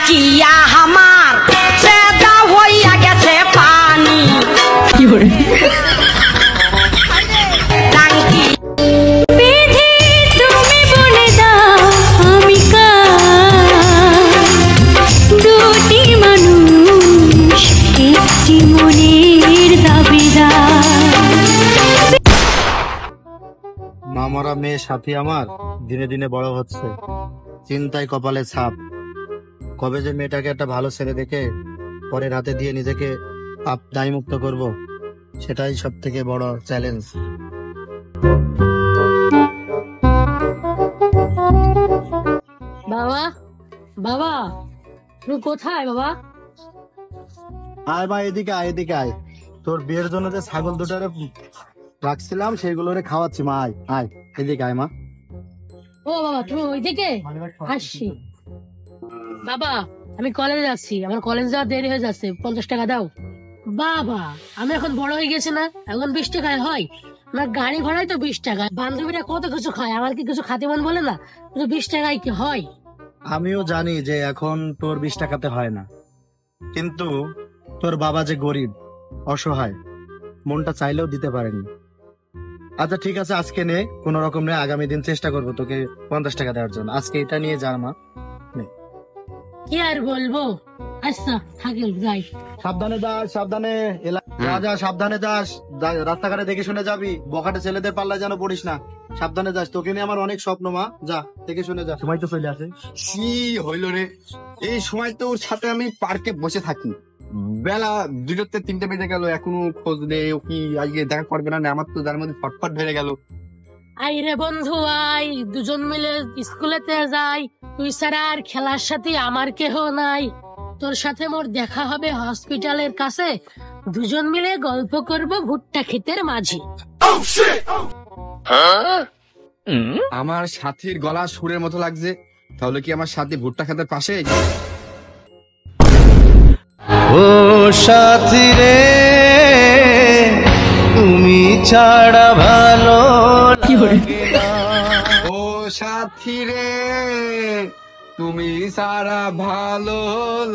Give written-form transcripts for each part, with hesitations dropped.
টাঙ্কিয়া আমার চেদা হইয়া গেছে পানি কি করে টাঙ্কি বিধি তুমি বলে দাও আমি দুটি মানুষ একটি মনের দাবিদার। মামারা মেয়ে সাথী আমার দিনে দিনে বড় হচ্ছে, চিন্তায় কপালে ছাপ। কবে যে মেয়েটাকে একটা ভালো ছেলে দেখে পরের হাতে দিয়ে নিজেকে দায়মুক্ত করব, সেটাই সব থেকে বড় চ্যালেঞ্জ। বাবা বাবা তুমি কোথায় বাবা? আয় মা, এদিকে আয়, এদিকে আয়। তোর বিয়ের জন্য যে ছাগল দুটারে রাখছিলাম সেগুলোরে খাওয়াচ্ছি মা। আয় আয়, এদিকে আয় মা। ও বাবা তুমি ওইদিকে? আসছি বাবা, আমি কলেজে যাচ্ছি, আমার কলেজ যাওয়া দেরি হয়ে যাচ্ছে, 50 টাকা দাও। বাবা আমি এখন বড় হয়ে গেছি না, এখন 20 টাকায় হয়? আমার গাড়ি ভাড়াই তো 20 টাকা, বান্ধবীরা কত কিছু খায়, আমার কি কিছু খাতে মন বলে না? 20 টাকায় কি হয়? আমিও জানি যে এখন তোর 20 টাকাতে হয় না, কিন্তু তোর বাবা যে গরিব অসহায়, মনটা চাইলেও দিতে পারেনি। আচ্ছা ঠিক আছে, আজকে নে, কোন রকম নে, আগামী দিন চেষ্টা করবো তোকে 50 টাকা দেওয়ার জন্য। আজকে এটা নিয়ে যা মা। কি আর বলবো, আচ্ছা থাকেন যাই। সাবধানে যাস, সাবধানে যা, সাবধানে যাস, রাস্তাঘাটে দেখে শুনে যাবি, বখাটে ছেলেদের পাল্লায় যেন পড়িস না। সাবধানে যাস, তোকে নিয়ে আমার অনেক স্বপ্ন মা। যা, দেখে শুনে যা, সময় তো চলে আসে। কি হইল রে, এই সময় তো ওর সাথে আমি পার্কে বসে থাকি, বেলা 2টা 3টে বেজে গেল, এখনো খোঁজ নেই। ও কি আজকে দেখা করবে না? আমার তো যার মধ্যে ফটফট ধরে গেল। আই রে বন্ধু আই, দুজন মিলে স্কুলেতে যাই, তুই ছাড়া আর খেলার সাথে আমার কেহ নাই। তোর সাথে মোর দেখা হবে হসপিটালের কাছে, দুজন মিলে গল্প করব ভুট্টা ক্ষেতের মাঝে। আমার সাথীর গলা সুরের মতো লাগছে, তাহলে কি আমার সাথী ভুট্টা খেতের পাশে? ও সাথী রে, তুমি ছাড়া ভালো লাগে না। ও সাথী রে, তুমি সারা ভালো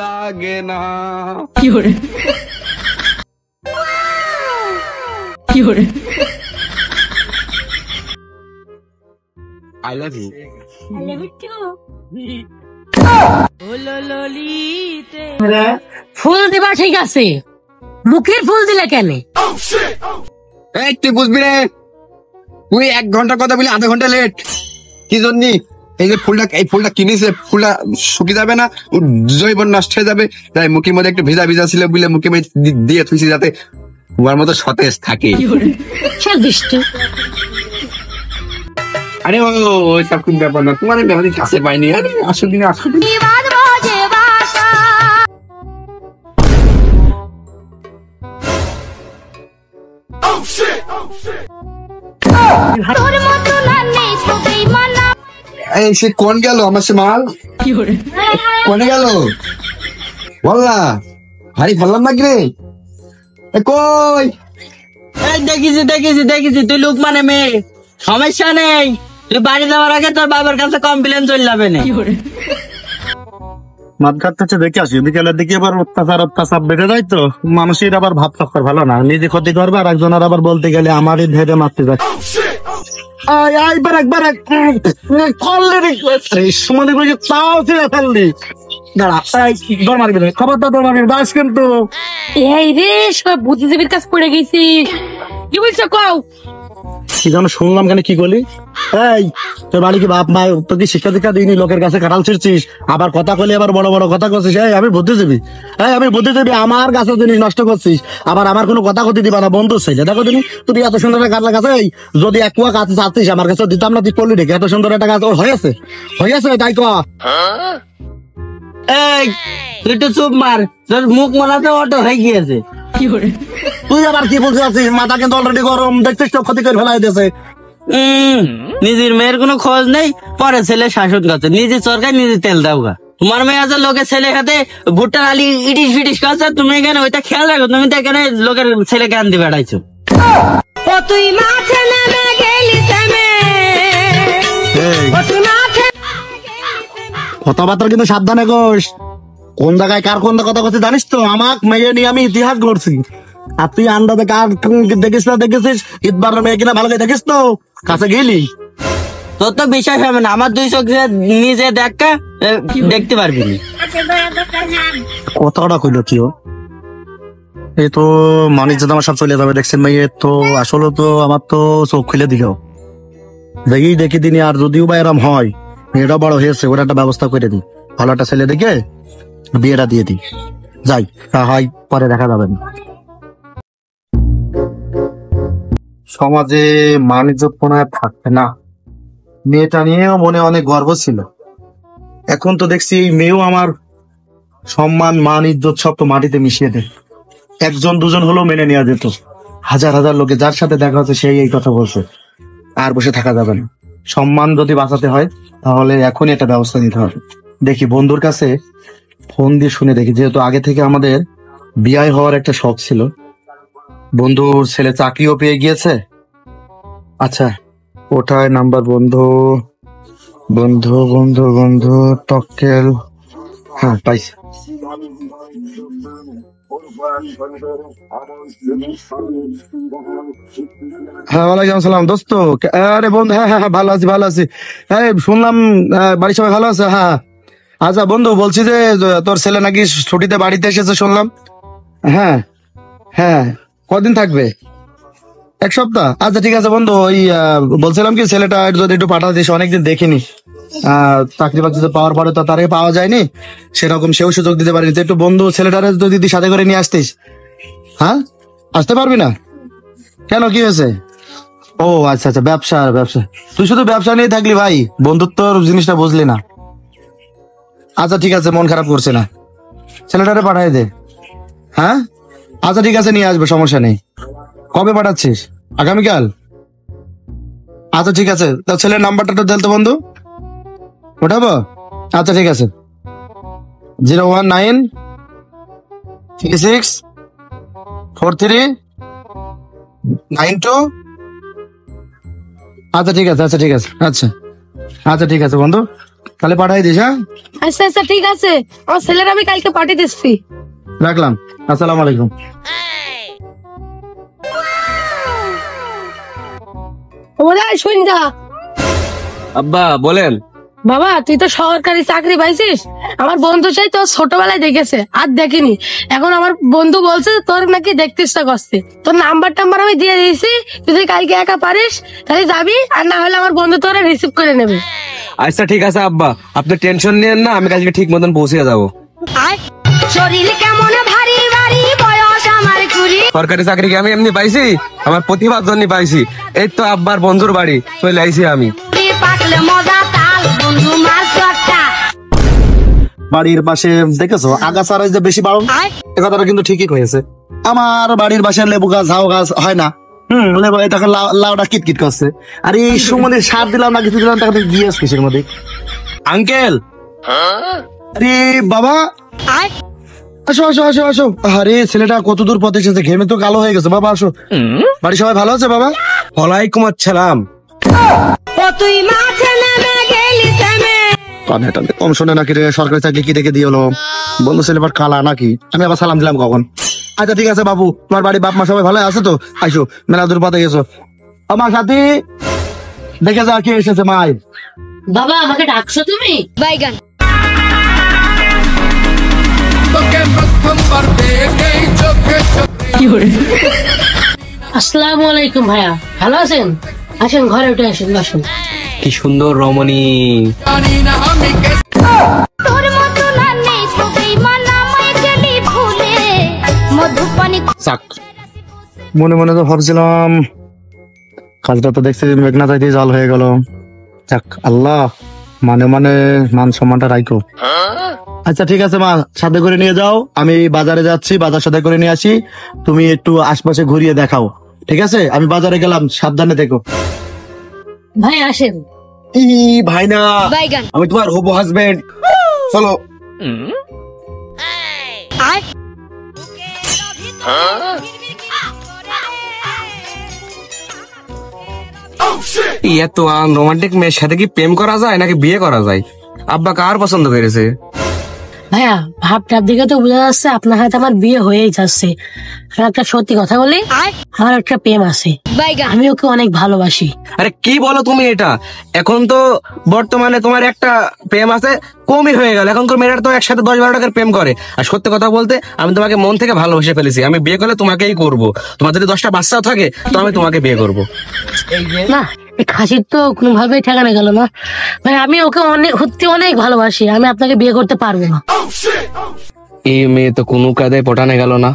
লাগে না। কি করে কি করে আই লাভ ইউ। ফুল দিবা ঠিক আছে, মুখের ফুল দিলে কেন? এই তুই বুঝবি রে, তুই 1 ঘন্টা কথা বলি আধা ঘন্টা লেট। কি জন্য? এই যে ফুলটা, এই ফুলটা কিনেছে, ফুলটা শুকিয়ে যাবে না, জৈব নষ্ট হয়ে যাবে, তাই মুখের মধ্যে একটু ভিজা ভিজা ছিল বলে মুখে দিয়ে থুইছি, যাতে তোমার মতো সতেজ থাকে। আরে ওই সব কোন ব্যাপার না, তোমার ব্যাপারে কাছে পাইনি। আরে আসল দিনে আসল এই সে কোন গেল আমার সে মাল? কোনে গেল বললা? ভারী ভাবলাম না রে। কই দেখিছি দেখিছি দেখিছি, তুই লোক মানে মেয়ে, সমস্যা নেই, তুই বাড়ি যাওয়ার আগে তোর বাবার কাছে কমপ্লেন চলে যাবে না। মাঠ ঘাটতে দেখে আসি, বিকেলের দিকে আবার অত্যাচার বেড়ে যায় তো, মানুষের আবার ভাব চক্কর ভালো না, নিজে ক্ষতি করবে আর একজনের আবার বলতে গেলে আমারই ধেরে মারতে যায়। কিন্তু এই রে সব বুদ্ধিজীবীর কাছে পড়ে গেছি, কি বলছো কও? কি যেন শুনলাম, কেন কি বলি? এই তোর বাড়ি কি বাপ মা তোর কি শিক্ষা দীক্ষা দিইনি? লোকের কাছে কাঁঠাল ছিঁড়ছিস, আবার কথা কলে আবার বড় বড় কথা করছিস। এই আমি বুদ্ধিজীবী, আমি বুদ্ধিজীবী, আমার গাছের জিনিস নষ্ট করছিস, আবার আমার কোনো কথা কথি দিবা না। বন্ধু ছেলে দেখো তুমি, তুই এত সুন্দর একটা গাছ লাগাছে, যদি এক কুয়া গাছ চাচ্ছিস আমার কাছে দিতাম না, তুই করলি রেখে এত সুন্দর একটা গাছ। ওর হয়েছে তাই ক। এই তুই তো চুপ মার, তোর মুখ মারাতে অটো হয়ে গিয়েছে। তুই আবার কি বলতে চাচ্ছিস? মাথা কিন্তু অলরেডি গরম, দেখছিস তো ক্ষতি করে ফেলাই দিয়েছে। নিজের মেয়ের কোনো খোঁজ নেই, পরে ছেলে শাসন করছে, নিজে চরকায় নিজে তেল দাও গা। তোমার মেয়ে আছে লোকের ছেলে খাতে ভুট্টা আলি ইটিস ফিটিস করছে, তুমি এখানে ওইটা খেয়াল রাখো, তুমি তো এখানে লোকের ছেলে জ্ঞান দিয়ে বেড়াইছো। তুই মাঠে নেমে গেলি কথাবার্তা কিন্তু সাবধানে কোস। কোন জায়গায় কার কোন কথা কথা জানিস তো? আমার মেয়ে নিয়ে আমি ইতিহাস গড়ছি। আর তুই আন্দাজে কার দেখিস না দেখেছিস? ঈদবার মেয়ে কিনা ভালো করে দেখিস তো? কাছে গেলি? তোর তো বিশ্বাস হবে না, আমার 2 চোখ দিয়ে নিজে দেখা দেখতে পারবি না। কথাটা কইলো কি ও? এই তো মানিক আমার সব চলে যাবে দেখছেন মেয়ে তো। আসলে তো আমার তো চোখ খুলে দিল। দেখি দিনই, আর যদিও বা এরম হয়, মেয়েটা বড় হয়েছে, ওরা একটা ব্যবস্থা করে দিই। ভালো একটা ছেলে দেখে বিয়েটা দিয়ে দিই। যাই, তা হয় পরে দেখা যাবে না। সমাজে মান ইজ্জত মনে হয় থাকবে না। মেয়েটা নিয়েও মনে অনেক গর্ব ছিল, এখন তো দেখছি এই মেয়েও আমার সম্মান মান ইজ্জত সব তো মাটিতে মিশিয়ে দেয়। 1 2 হলেও মেনে নেওয়া যেত, হাজার হাজার লোকে যার সাথে দেখা হচ্ছে সেই এই কথা বলছে। আর বসে থাকা যাবে না। সম্মান যদি বাঁচাতে হয় তাহলে এখনই একটা ব্যবস্থা নিতে হবে। দেখি বন্ধুর কাছে ফোন দিয়ে শুনে দেখি, যেহেতু আগে থেকে আমাদের বিয়ে হওয়ার একটা শখ ছিল। বন্ধুর ছেলে চাকরিও পেয়ে গিয়েছে। আচ্ছা, ওটায় নাম্বার বন্ধু বন্ধু বন্ধু বন্ধু টকেল, হ্যাঁ পাইছি। হ্যাঁ ওয়ালাইকুম আসসালাম দোস্ত। আরে বন্ধু, হ্যাঁ হ্যাঁ ভালো আছি। হ্যাঁ শুনলাম বাড়ির সবাই ভালো আছে। হ্যাঁ আচ্ছা বন্ধু, বলছি যে তোর ছেলে নাকি ছুটিতে বাড়িতে এসেছে শুনলাম। হ্যাঁ হ্যাঁ, কদিন থাকবে? 1 সপ্তাহ? আচ্ছা ঠিক আছে বন্ধু, ওই বলছিলাম কি ছেলেটা যদি একটু পাঠা দিস, অনেকদিন দেখিনি। চাকরি বাকরি পাওয়ার পরে তো তার পাওয়া যায়নি, সেরকম সেও সুযোগ দিতে পারিনি। তো একটু বন্ধু ছেলেটারে যদি সাথে করে নিয়ে আসতিস। হ্যাঁ আসতে পারবি না কেন, কি হয়েছে? ও আচ্ছা আচ্ছা, ব্যবসা। তুই শুধু ব্যবসা নিয়ে থাকলি ভাই, বন্ধুত্বর জিনিসটা বুঝলি না। আচ্ছা ঠিক আছে, মন খারাপ করছে না, ছেলেটারে পাঠাই দে। হ্যাঁ আচ্ছা ঠিক আছে, নিয়ে আসবে, সমস্যা নেই। কবে পাঠাচ্ছিস? আগামীকাল? আচ্ছা ঠিক আছে, তো ছেলের নাম্বারটা তো দিল তো বন্ধু, ওঠাবো? আচ্ছা ঠিক আছে, 019364392। আচ্ছা ঠিক আছে আচ্ছা ঠিক আছে বন্ধু, তাহলে পাঠাই দিস। হ্যাঁ আচ্ছা ঠিক আছে, আমার ছেলের আমি কালকে পাঠিয়ে দিচ্ছি। রাখলাম, আসসালামু আলাইকুম। ওরা শুন যা। আব্বা বলেন। বাবা তুই তো সরকারি চাকরি পাইছিস, আমার বন্ধু চাই তোর ছোটবেলায় দেখেছে আর দেখিনি। এখন আমার বন্ধু বলছে তোর নাকি দেখতে ইচ্ছা করছে, তোর নাম্বার টাম্বার আমি দিয়ে দিয়েছি। তুই যদি কালকে একা পারিস তাহলে যাবি, আর না হলে আমার বন্ধু তোরা রিসিভ করে নেবে। আচ্ছা ঠিক আছে আব্বা, আপনি টেনশন নিয়েন না, আমি কালকে ঠিক মতন পৌঁছে যাবো। শরীর কেমন ভারী ভারী, বয়স আমার 20। সরকারি চাকরি কি আমি এমনি পাইছি? আমার প্রতিভার জন্য পাইছি। এই তো আব্বার বন্ধুর বাড়ি চলে আইছি আমি। পাকলে মজা তাল, বন্ধু মার চটটা। বাড়ির পাশে দেখেছো আগাছারা যে বেশি বাড়ো, এ কথাটা কিন্তু ঠিকই হয়েছে। আমার বাড়ির পাশে লেবু গাছ ঝাউ গাছ হয় না। লেবু এটাকে লাউটা কিটকিট করছে, আর এই সময় সার দিলাম না কিছু দিলাম, তাকে গিয়ে কিসের মধ্যে। আঙ্কেল আরে বাবা, আসো। আরে ছেলেটা কত দূর পথে এসেছে, ঘেমে তো কালো হয়ে গেছে। বাবা আসো, বাড়ির সবাই ভালো আছে? বাবা ওয়ালাইকুম আসসালাম। ও তুই মাঠে নেমে গেলি থেমে। কানে টানে কম শোনে নাকি রে? সরকারি চাকরি কি দেখে দিয়ে হলো? বন্ধু ছেলে আবার কালা নাকি? আমি আবার সালাম দিলাম কখন? আচ্ছা ঠিক আছে বাবু, তোমার বাড়ি বাপ মা সবাই ভালো আছে তো? আইসো, মেলা দূর পথে গেছো। আমার সাথী দেখে যা কে এসেছে। মাই বাবা আমাকে ডাকছো তুমি? বাইগান। আসসালামু আলাইকুম ভাইয়া, ভালো আছেন? আসেন ঘরে উঠে আসেন, বসুন। কি সুন্দর রমণী। তোর মতো না নেই তোকেই মানামাই গেলি ভুলে, মধুপানি। চাক মনে মনে তো ভাবছিলাম কাজটা তো দেখছি মেঘনা চাইতে জল হয়ে গেল। যাক আল্লাহ, মানে মান সম্মানটা রাখো। আচ্ছা ঠিক আছে মা, সাথে করে নিয়ে যাও, আমি বাজারে যাচ্ছি, বাজার সাথে করে নিয়ে আসি। তুমি একটু আশপাশে ঘুরিয়ে দেখাও, ঠিক আছে? আমি বাজারে গেলাম, সাবধানে দেখো। ভাই আসেন। ভাই না, বাইগান। আমি তোমার হবু হাজবেন্ড, চলো। এত রোমান্টিক মেয়ের সাথে কি প্রেম করা যায় নাকি বিয়ে করা যায়? আব্বা কার পছন্দ করেছে? ভাইয়া ভাব টাপ দেখে তো বোঝা যাচ্ছে আপনার হাতে আমার বিয়ে হয়েই যাচ্ছে। আর একটা সত্যি কথা বলি, আমার একটা প্রেম আছে, আমি ওকে অনেক ভালোবাসি। আরে কি বলো তুমি এটা? এখন তো বর্তমানে তোমার একটা প্রেম আছে, কমই হয়ে গেল। এখনকার মেয়েরা তো একসাথে 10-12 টাকার প্রেম করে। আর সত্যি কথা বলতে, আমি তোমাকে মন থেকে ভালোবেসে ফেলেছি। আমি বিয়ে করলে তোমাকেই করব। তোমার যদি 10টা বাচ্চাও থাকে তো আমি তোমাকে বিয়ে করব। না, এই খাসির তো কোনোভাবেই ঠেকানো গেল না ভাই। আমি ওকে অনেক সত্যি অনেক ভালোবাসি, আমি আপনাকে বিয়ে করতে পারবো না। এই মেয়ে তো কোনো কায়দায় পটানো গেল না।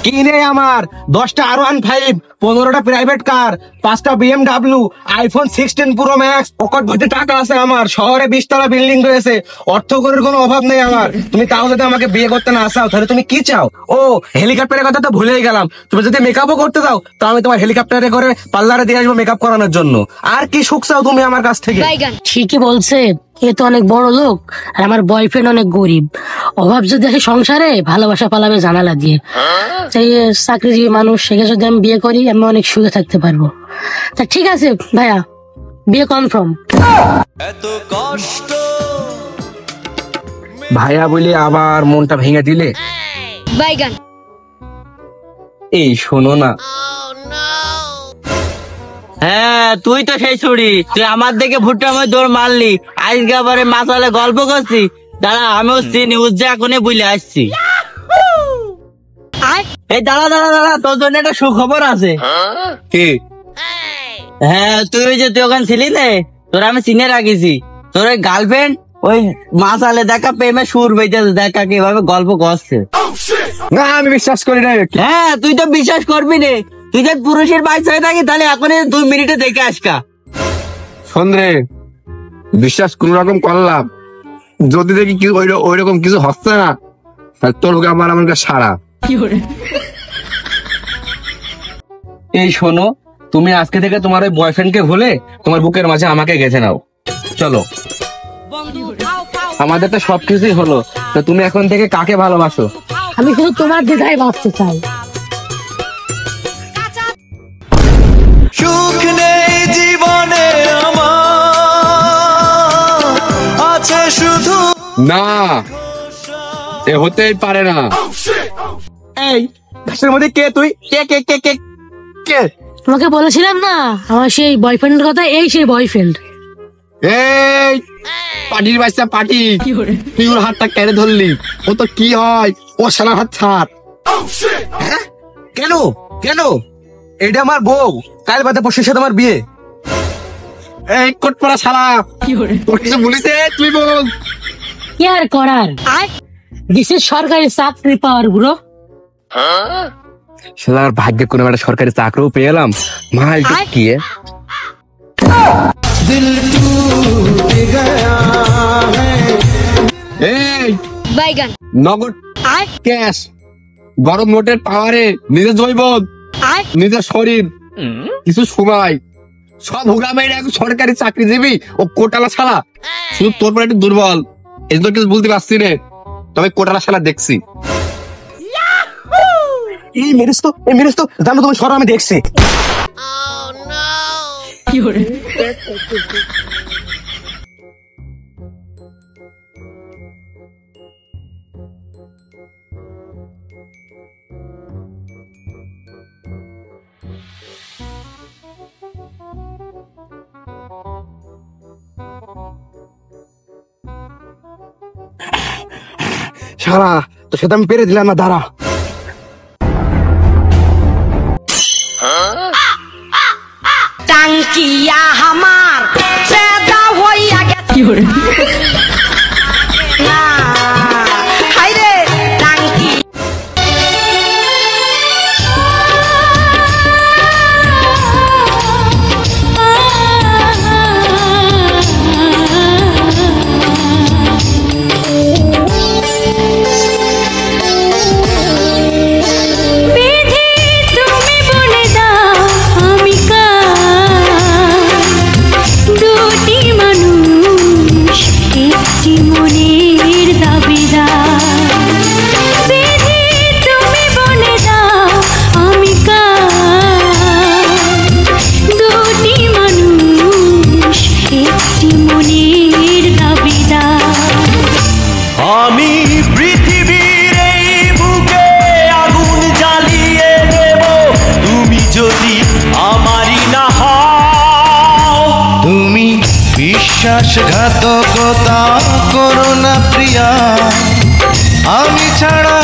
কি রে আমার 10টা R15, 15টা প্রাইভেট কার, 5টা BMW, iPhone 16 Pro Max, pocket ভর্তি টাকা আছে আমার, শহরে 20 তলা বিল্ডিং রয়েছে, অর্থ করির কোনো অভাব নেই আমার। তুমি তাও যদি আমাকে বিয়ে করতে না চাও তাহলে তুমি কি চাও? ও হেলিকপ্টারের কথা তো ভুলেই গেলাম। তুমি যদি মেকআপও করতে চাও তো আমি তোমার হেলিকপ্টারে করে পার্লারে দিয়ে আসবো মেকআপ করানোর জন্য। আর কি সুখ চাও তুমি আমার কাছ থেকে? ঠিকই বলছে, এ তো অনেক বড় লোক আর আমার বয়ফ্রেন্ড অনেক গরিব। অভাব যদি আসে সংসারে, ভালোবাসা পালাবে জানালা দিয়ে। তাই চাকরিজীবী মানুষ, সেকে যদি আমি বিয়ে করি আমি অনেক সুখে থাকতে পারবো। তা ঠিক আছে ভাইয়া, বিয়ে কনফার্ম। ভাইয়া বলে আবার মনটা ভেঙে দিলে। এই শোনো না, হ্যাঁ তুই তো সেই ছুরি, তুই আমার দিকে ভুট্টা আমি দৌড় মারলি, আজকে আবার মাথালে গল্প করছি। দাঁড়া, আমিও চিনি উজ্জা এখনই বুঝলে আসছি। এই দাঁড়া দাঁড়া দাঁড়া, তোর জন্য একটা সুখবর আছে। কি? হ্যাঁ তুই ওখানে ছিলি নে, তোর আমি চিনে রাখিছি। তোর ওই গার্লফ্রেন্ড ওই মাথালে দেখা প্রেমে সুর বেঁচেছে, দেখা কিভাবে গল্প করছে। না আমি বিশ্বাস করি না। হ্যাঁ তুই তো বিশ্বাস করবি রে, তুই যদি পুরুষের বাইক হয়ে থাকি তাহলে এখনই 2 মিনিটে দেখে আসকা। শোন রে, বিশ্বাস কোন রকম করলাম, যদি দেখি কি ওই রকম কিছু হচ্ছে না তাহলে তোর ওকে আমার সারা। এই শোনো, তুমি আজকে থেকে তোমার ওই বয়ফ্রেন্ডকে ভুলে তোমার বুকের মাঝে আমাকে গেঁথে নাও। চলো, আমাদের তো সবকিছুই হলো, তো তুমি এখন থেকে কাকে ভালোবাসো? আমি শুধু তোমার দ্বিধায় বাঁচতে চাই। সুখ নেই জীবনে আমার, আছে শুধু না, এ হতেই পারে না। এই ঘাসের মধ্যে কে তুই? কে কে কে কে কে? তোমাকে বলেছিলাম না আমার সেই বয়ফ্রেন্ডের কথা, এই সেই বয়ফ্রেন্ড। এই পাটির বাচ্চা পাটি, তুই ওর হাতটা কেড়ে ধরলি, ও তো কি হয়, ও শালার হাত ছাড়। হ্যাঁ? কেন কেন? এটা আমার বউ, কাল বাদে পরশুর সাথে আমার বিয়ে। এই কোট পরা শালা, তোর কিছু বলিছে তুই বল। কি আর করার, দেশের সরকারি চাকরি পাওয়ার গুলো। শালার ভাগ্যে কোনো একটা সরকারি চাকরিও পেয়ে এলাম। মা এটা কি? এই নগদ ক্যাশ, গরম নোটের পাওয়ারে নিজের জৈবন, নিজের শরীর, কিছু সময় সব হুগা মেরে এখন সরকারি চাকরিজীবী ও কোটালা শালা। শুধু তোর পরে একটু দুর্বল, এই জন্য কিছু বলতে পারছি রে, তবে কোটালা শালা দেখছি। এই মেরেছ তো জানো, তুমি সর, আমি দেখছি। শালা তো সেটা আমি পেরে দিলাম না, দাঁড়া। টাঙ্কিয়া আমার পেদা হইয়া গেছে না, হাইরে টাঙ্কি। দুটি মানুষ বিশ্বাসঘাতকতা করো না প্রিয়া, আমি ছাড়া